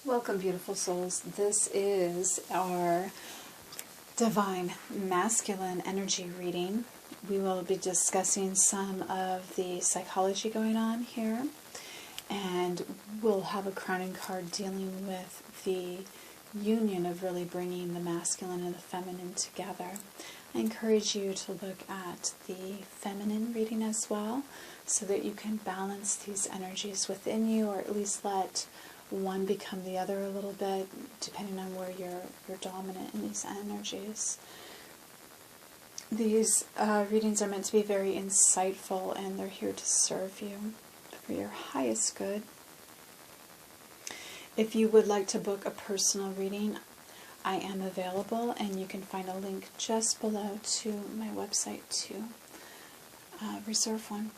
Welcome, beautiful souls. This is our divine masculine energy reading. We will be discussing some of the psychology going on here, and we'll have a crowning card dealing with the union of really bringing the masculine and the feminine together. I encourage you to look at the feminine reading as well, so that you can balance these energies within you, or at least let one become the other a little bit, depending on where you're dominant in these energies. These readings are meant to be very insightful, and they're here to serve you for your highest good. If you would like to book a personal reading, I am available, and you can find a link just below to my website to reserve one.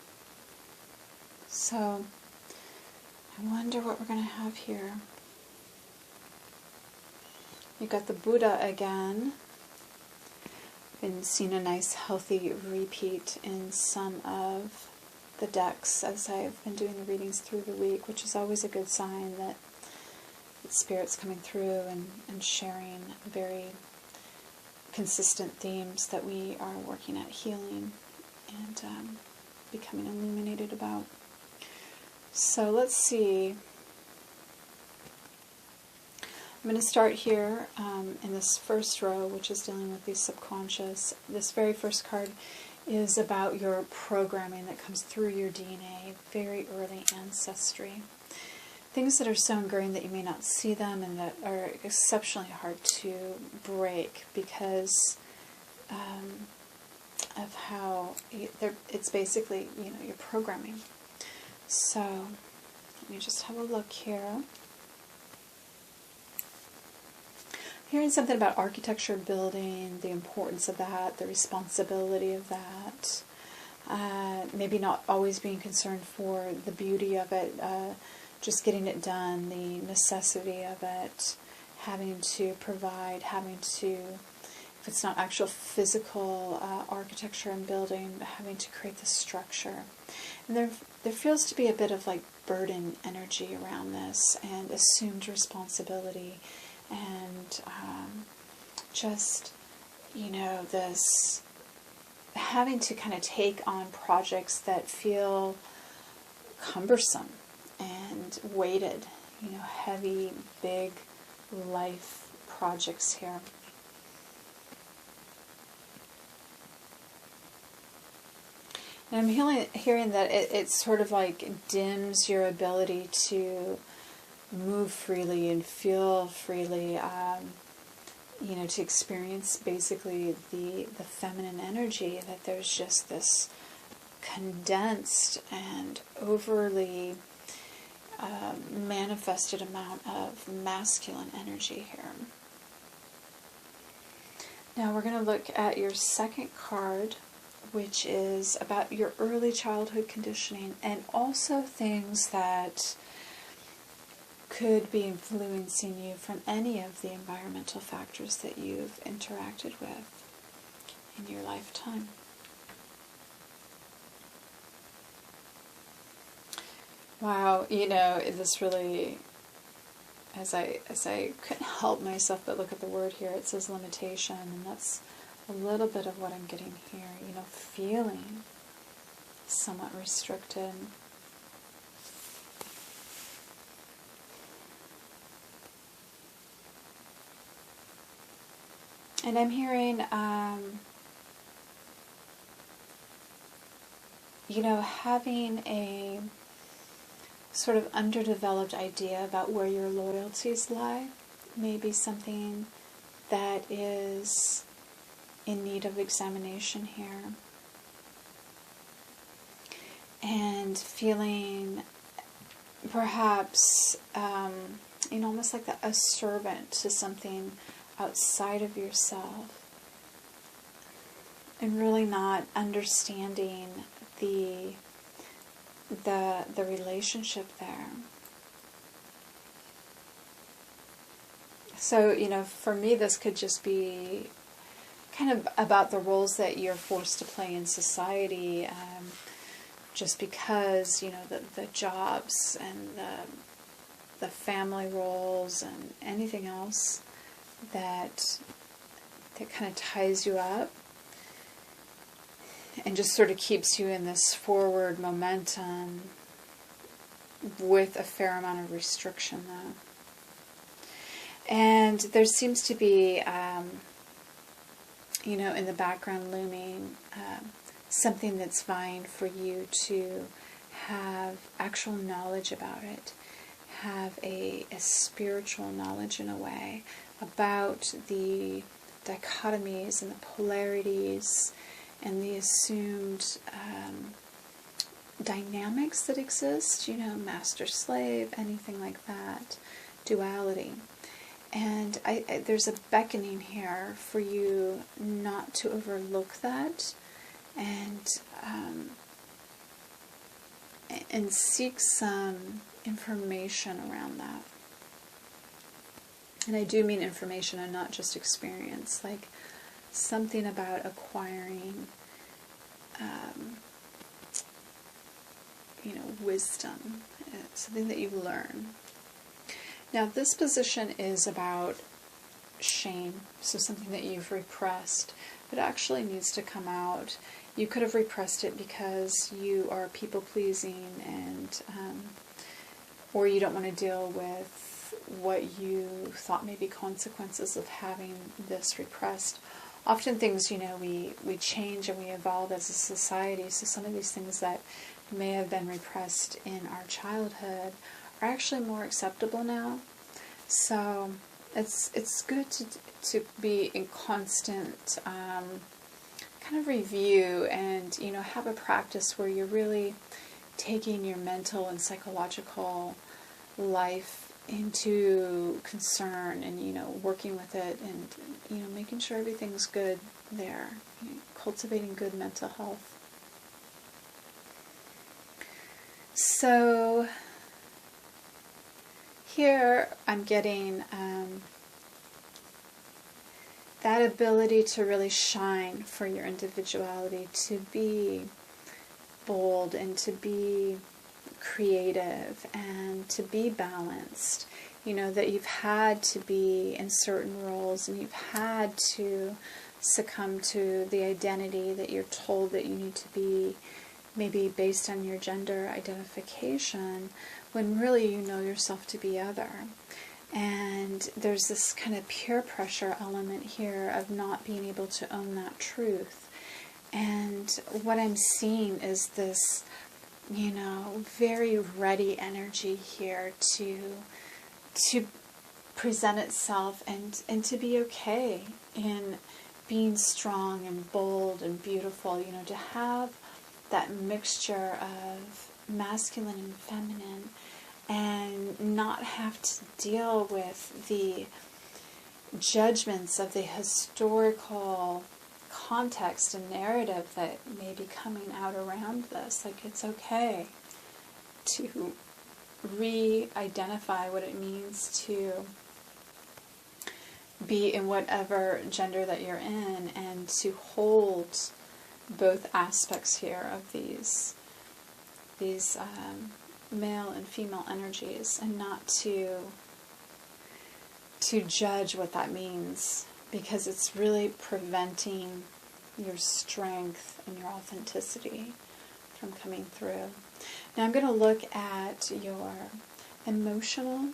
So, I wonder what we're going to have here. You've got the Buddha again. Been seeing a nice healthy repeat in some of the decks as I've been doing the readings through the week, which is always a good sign that Spirit's coming through and sharing very consistent themes that we are working at healing and becoming illuminated about. So let's see. I'm going to start here in this first row, which is dealing with the subconscious. This very first card is about your programming that comes through your DNA, very early ancestry. Things that are so ingrained that you may not see them, and that are exceptionally hard to break because of how it's basically, your programming. So, let me just have a look here. Hearing something about architecture, building, the importance of that, the responsibility of that. Maybe not always being concerned for the beauty of it, just getting it done, the necessity of it, having to provide, having to, if it's not actual physical architecture and building, but having to create the structure. And there feels to be a bit of like burden energy around this, and assumed responsibility, and just, this having to kind of take on projects that feel cumbersome and weighted, heavy, big life projects here. And I'm hearing that it sort of like dims your ability to move freely and feel freely, to experience basically the feminine energy, that there's just this condensed and overly manifested amount of masculine energy here. Now we're going to look at your second card, which is about your early childhood conditioning, and also things that could be influencing you from any of the environmental factors that you've interacted with in your lifetime. Wow, this really, as I couldn't help myself but look at the word here, it says limitation, and that's a little bit of what I'm getting here, feeling somewhat restricted. And I'm hearing, having a sort of underdeveloped idea about where your loyalties lie, may be something that is in need of examination here. And feeling perhaps, almost like a servant to something outside of yourself, and really not understanding the relationship there. So, for me, this could just be kind of about the roles that you're forced to play in society, just because, the jobs and the family roles and anything else that kind of ties you up and just sort of keeps you in this forward momentum with a fair amount of restriction, though. And there seems to be, in the background looming, something that's vying for you to have actual knowledge about it, have a spiritual knowledge in a way about the dichotomies and the polarities and the assumed dynamics that exist, master-slave, anything like that, duality. And there's a beckoning here for you not to overlook that and seek some information around that. And I do mean information and not just experience, like something about acquiring wisdom, something that you learn. Now, this position is about shame, so something that you've repressed. It actually needs to come out. You could have repressed it because you are people-pleasing and or you don't want to deal with what you thought may be consequences of having this repressed. Often things, we change and we evolve as a society, so some of these things that may have been repressed in our childhood are actually more acceptable now. So it's good to be in constant kind of review and have a practice where you're really taking your mental and psychological life into concern and working with it and making sure everything's good there, cultivating good mental health. So here I'm getting that ability to really shine for your individuality, to be bold and to be creative and to be balanced. That you've had to be in certain roles and you've had to succumb to the identity that you're told that you need to be, maybe based on your gender identification, when really you know yourself to be other. And there's this kind of peer pressure element here of not being able to own that truth. And what I'm seeing is this, very ready energy here to present itself and to be okay in being strong and bold and beautiful, to have that mixture of masculine and feminine and not have to deal with the judgments of the historical context and narrative that may be coming out around this. Like, it's okay to re-identify what it means to be in whatever gender that you're in and to hold both aspects here of these male and female energies, and not to judge what that means, because it's really preventing your strength and your authenticity from coming through. Now I'm going to look at your emotional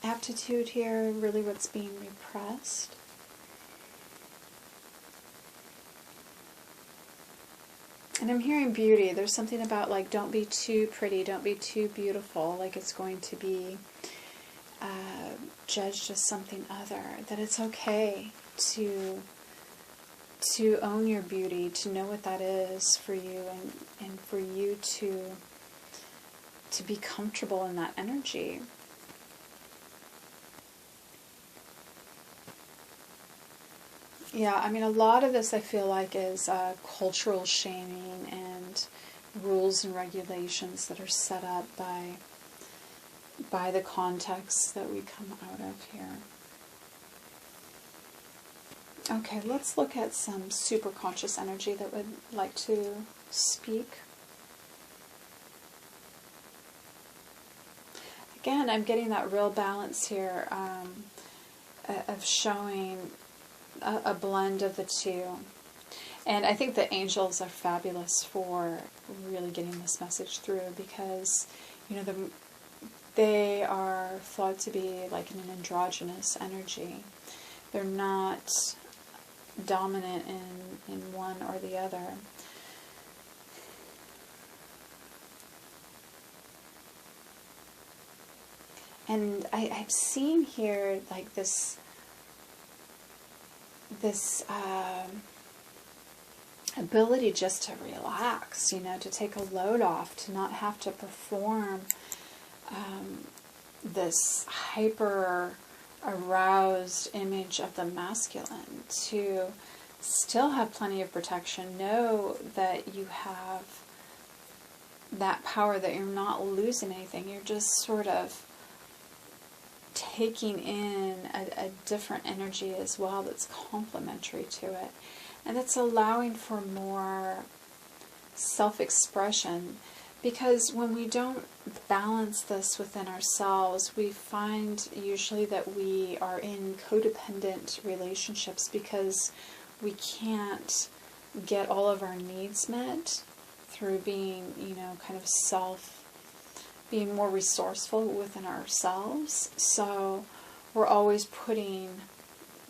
aptitude here, really what's being repressed. And I'm hearing beauty. There's something about, like, don't be too pretty, don't be too beautiful, like it's going to be judged as something other. That it's okay to own your beauty, to know what that is for you, and for you to be comfortable in that energy. Yeah, I mean, a lot of this I feel like is cultural shaming and rules and regulations that are set up by the context that we come out of here. Okay, let's look at some superconscious energy that would like to speak. again, I'm getting that real balance here of showing a blend of the two. And I think the angels are fabulous for really getting this message through, because, you know, they are thought to be like an androgynous energy. They're not dominant in one or the other. And I've seen here like this ability just to relax, you know, to take a load off, to not have to perform this hyper aroused image of the masculine, to still have plenty of protection, know that you have that power, that you're not losing anything, you're just sort of taking in a different energy as well that's complementary to it, and that's allowing for more self-expression. Because when we don't balance this within ourselves, we find usually that we are in codependent relationships because we can't get all of our needs met through being, you know, kind of being more resourceful within ourselves. So we're always putting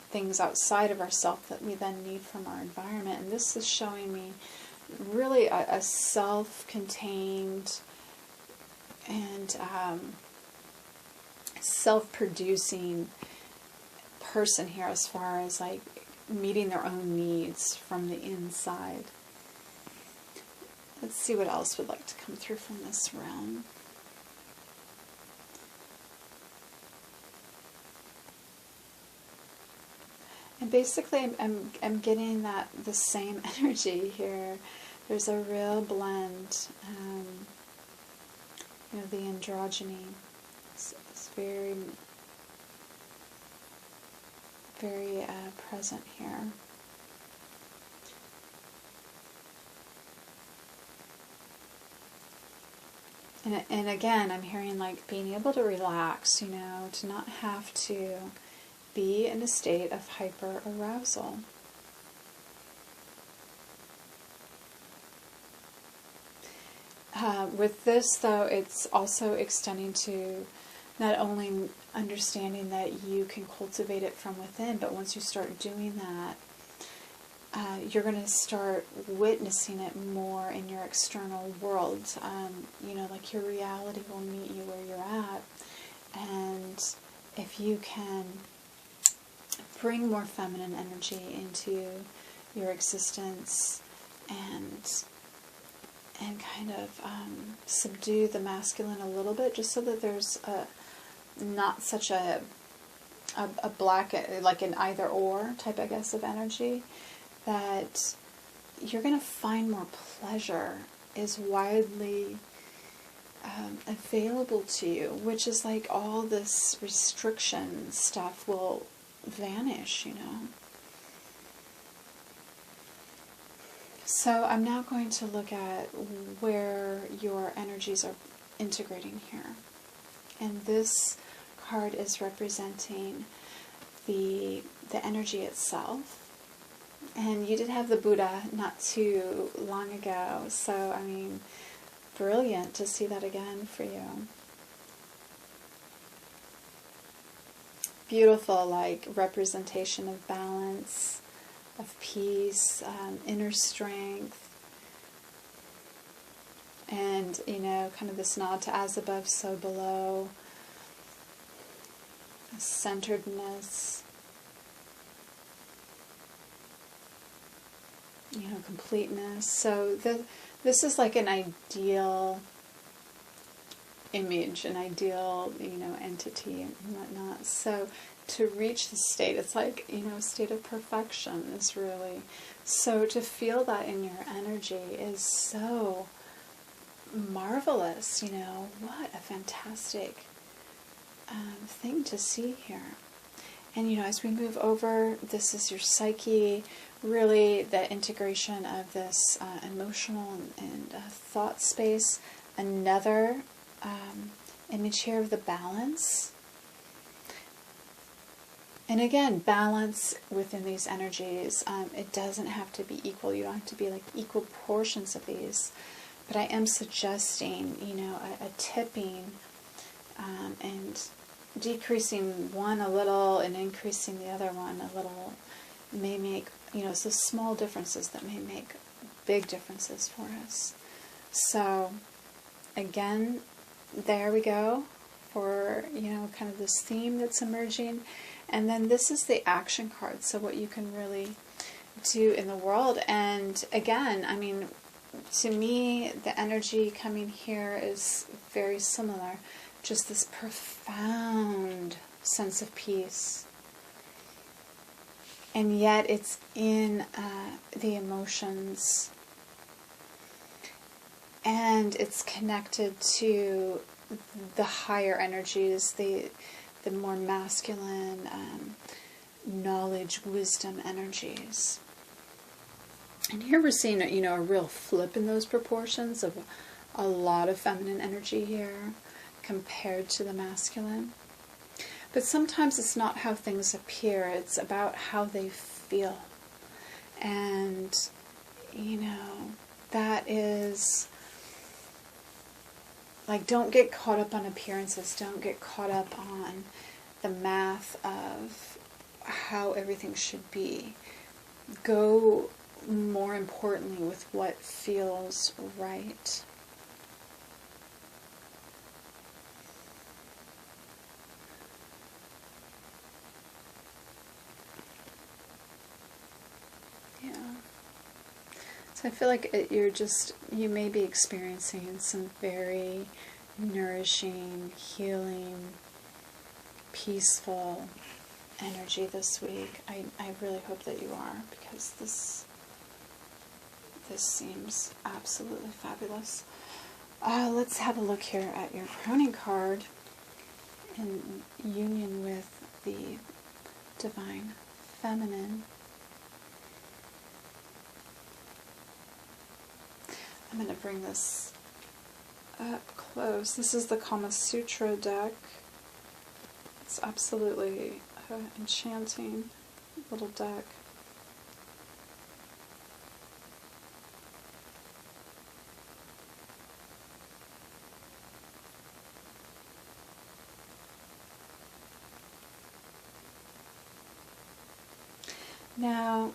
things outside of ourselves that we then need from our environment. And this is showing me really a self-contained and self-producing person here, as far as like meeting their own needs from the inside. Let's see what else would like to come through from this realm. And basically, I'm getting that the same energy here. There's a real blend. You know, the androgyny is very, very present here. And again, I'm hearing like being able to relax, you know, to not have to be in a state of hyper arousal. With this, though, it's also extending to not only understanding that you can cultivate it from within, but once you start doing that, you're going to start witnessing it more in your external world. You know, like your reality will meet you where you're at. And if you can bring more feminine energy into your existence and kind of subdue the masculine a little bit, just so that there's not such a black, like an either or type, I guess, of energy, that you're going to find more pleasure is widely available to you, which is like all this restriction stuff will vanish, you know. So I'm now going to look at where your energies are integrating here. And this card is representing the energy itself. And you did have the Buddha not too long ago, so I mean, brilliant to see that again for you. Beautiful, like, representation of balance, of peace, inner strength, and, you know, kind of this nod to as above, so below, centeredness, you know, completeness. So this is like an ideal image, an ideal, you know, entity and whatnot. So to reach the state, it's like, you know, a state of perfection is really, so to feel that in your energy is so marvelous, you know. What a fantastic thing to see here. And, you know, as we move over, this is your psyche, really the integration of this emotional and thought space. Another image here of the balance. And again, balance within these energies. It doesn't have to be equal. You don't have to be like equal portions of these. But I am suggesting, you know, a tipping and decreasing one a little and increasing the other one a little may make, you know, so small differences that may make big differences for us. So, again, there we go for, you know, kind of this theme that's emerging. And then this is the action card, so what you can really do in the world. And again, I mean, to me, the energy coming here is very similar. Just this profound sense of peace. And yet it's in the emotions. And it's connected to the higher energies, the more masculine knowledge, wisdom energies. And here we're seeing, you know, a real flip in those proportions of a lot of feminine energy here compared to the masculine. But sometimes it's not how things appear, it's about how they feel. And, you know, that is, like, don't get caught up on appearances, don't get caught up on the math of how everything should be. Go, more importantly, with what feels right. Yeah. So I feel like you may be experiencing some very nourishing, healing, peaceful energy this week. I really hope that you are, because this seems absolutely fabulous. Let's have a look here at your crowning card in union with the divine feminine. I'm going to bring this up close. This is the Kama Sutra deck. It's absolutely enchanting little deck. Now,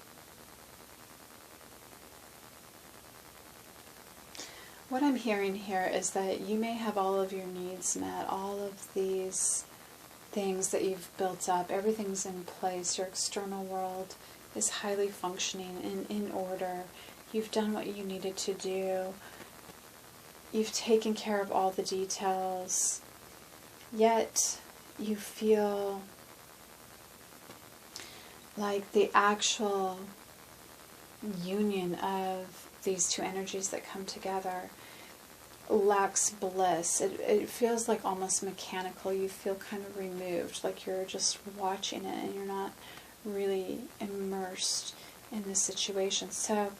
what I'm hearing here is that you may have all of your needs met, all of these things that you've built up, everything's in place, your external world is highly functioning and in order. You've done what you needed to do. You've taken care of all the details. Yet you feel like the actual union of these two energies that come together lacks bliss. It feels like almost mechanical. You feel kind of removed, like you're just watching it and you're not really immersed in the situation. So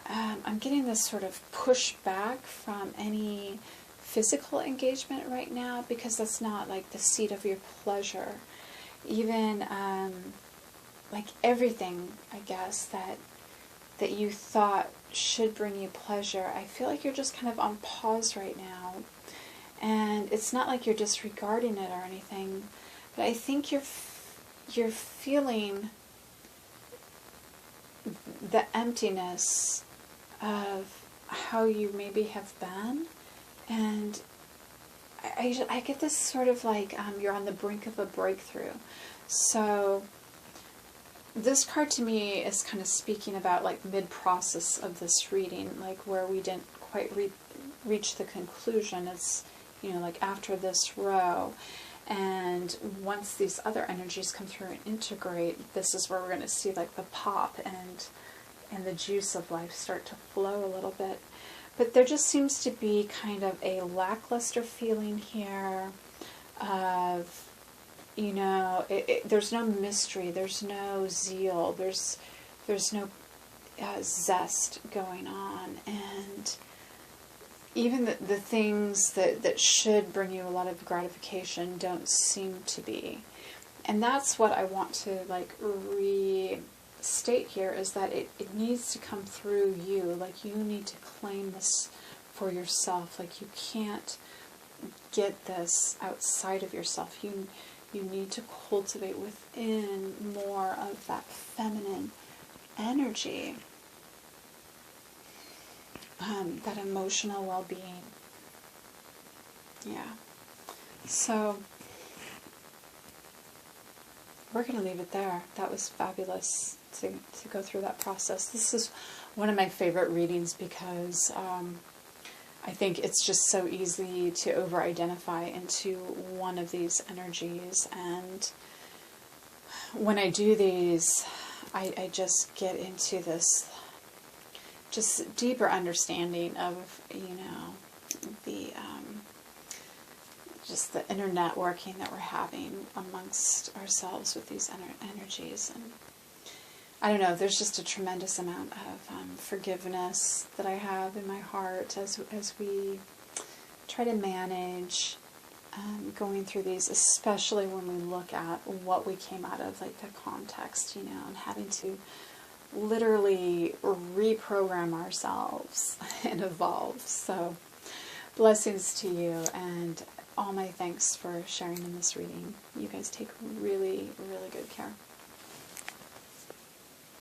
I'm getting this sort of pushback from any physical engagement right now, because that's not like the seat of your pleasure. Even like everything, I guess, that you thought should bring you pleasure, I feel like you're just kind of on pause right now. And it's not like you're disregarding it or anything, but I think you're feeling the emptiness of how you maybe have been. And I get this sort of like you're on the brink of a breakthrough. So this card to me is kind of speaking about like mid-process of this reading, like where we didn't quite reach the conclusion. It's, you know, like after this row, and once these other energies come through and integrate, this is where we're going to see like the pop and the juice of life start to flow a little bit. But there just seems to be kind of a lackluster feeling here of, you know, there's no mystery, there's no zeal, there's no zest going on, and even the things that should bring you a lot of gratification don't seem to be. And that's what I want to like restate here, is that it needs to come through you. Like, you need to claim this for yourself. Like, you can't get this outside of yourself. You need to cultivate within more of that feminine energy, that emotional well-being. Yeah. So we're going to leave it there. That was fabulous to go through that process. This is one of my favorite readings because I think it's just so easy to over-identify into one of these energies. And when I do these, I just get into this just deeper understanding of, the just the inner networking that we're having amongst ourselves with these energies. And I don't know, there's just a tremendous amount of forgiveness that I have in my heart as we try to manage going through these, especially when we look at what we came out of, like the context, and having to literally reprogram ourselves and evolve. So blessings to you, and all my thanks for sharing in this reading. You guys take really, really good care.